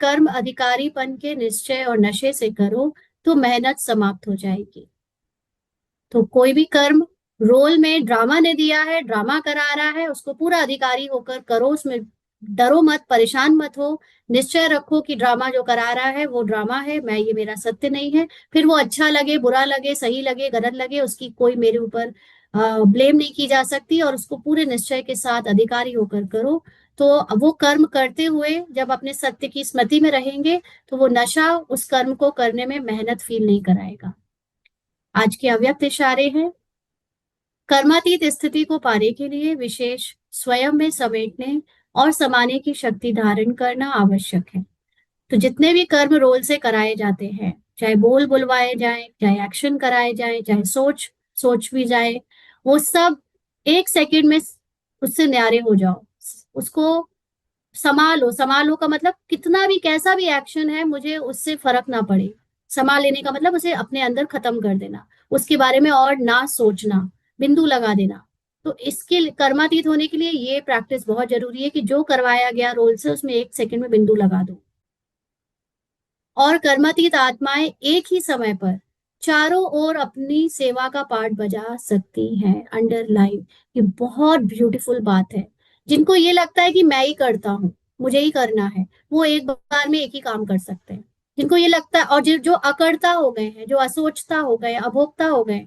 कर्म अधिकारीपन के निश्चय और नशे से करो तो मेहनत समाप्त हो जाएगी। तो कोई भी कर्म रोल में ड्रामा ने दिया है, ड्रामा करा रहा है, उसको पूरा अधिकारी होकर करो, उसमें डरो मत, परेशान मत हो। निश्चय रखो कि ड्रामा जो करा रहा है वो ड्रामा है, मैं ये मेरा सत्य नहीं है। फिर वो अच्छा लगे, बुरा लगे, सही लगे, गलत लगे, उसकी कोई मेरे ऊपर ब्लेम नहीं की जा सकती, और उसको पूरे निश्चय के साथ अधिकारी होकर करो। तो वो कर्म करते हुए जब अपने सत्य की स्मृति में रहेंगे तो वो नशा उस कर्म को करने में मेहनत फील नहीं कराएगा। आज के अव्यक्त इशारे हैं। कर्मातीत स्थिति को पाने के लिए विशेष स्वयं में समेटने और समाने की शक्ति धारण करना आवश्यक है। तो जितने भी कर्म रोल से कराए जाते हैं, चाहे बोल बुलवाए जाएं, चाहे एक्शन कराए जाएं, चाहे सोच सोच भी जाए, वो सब एक सेकंड में उससे न्यारे हो जाओ। उसको संभालो, संभालो का मतलब कितना भी कैसा भी एक्शन है मुझे उससे फर्क ना पड़े। संभाल लेने का मतलब उसे अपने अंदर खत्म कर देना, उसके बारे में और ना सोचना, बिंदु लगा देना। तो इसके कर्मातीत होने के लिए ये प्रैक्टिस बहुत जरूरी है कि जो करवाया गया रोल से उसमें एक सेकंड में बिंदु लगा दो। और कर्मातीत आत्माएं एक ही समय पर चारों ओर अपनी सेवा का पार्ट बजा सकती हैं। अंडरलाइन, ये बहुत ब्यूटीफुल बात है। जिनको ये लगता है कि मैं ही करता हूँ, मुझे ही करना है, वो एक बार में एक ही काम कर सकते हैं। जिनको ये लगता है, और जो जो अकर्ता हो गए हैं, जो असोचता हो गए, अभोक्ता हो गए,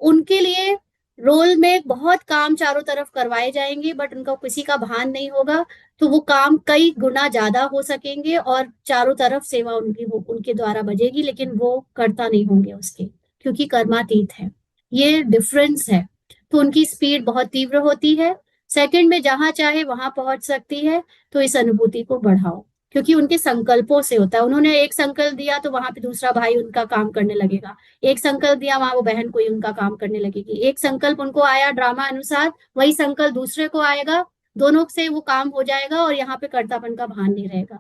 उनके लिए रोल में बहुत काम चारों तरफ करवाए जाएंगे, बट उनका किसी का भान नहीं होगा। तो वो काम कई गुना ज्यादा हो सकेंगे और चारों तरफ सेवा उनकी हो, उनके द्वारा बजेगी, लेकिन वो करता नहीं होंगे उसके, क्योंकि कर्मातीत है। ये डिफरेंस है। तो उनकी स्पीड बहुत तीव्र होती है, सेकंड में जहां चाहे वहां पहुंच सकती है। तो इस अनुभूति को बढ़ाओ, क्योंकि उनके संकल्पों से होता है। उन्होंने एक संकल्प दिया तो वहां पे दूसरा भाई उनका काम करने लगेगा, एक संकल्प दिया वहां वो बहन कोई उनका काम करने लगेगी, एक संकल्प उनको आया ड्रामा अनुसार, वही संकल्प दूसरे को आएगा, दोनों से वो काम हो जाएगा और यहाँ पे कर्तापन का भान नहीं रहेगा।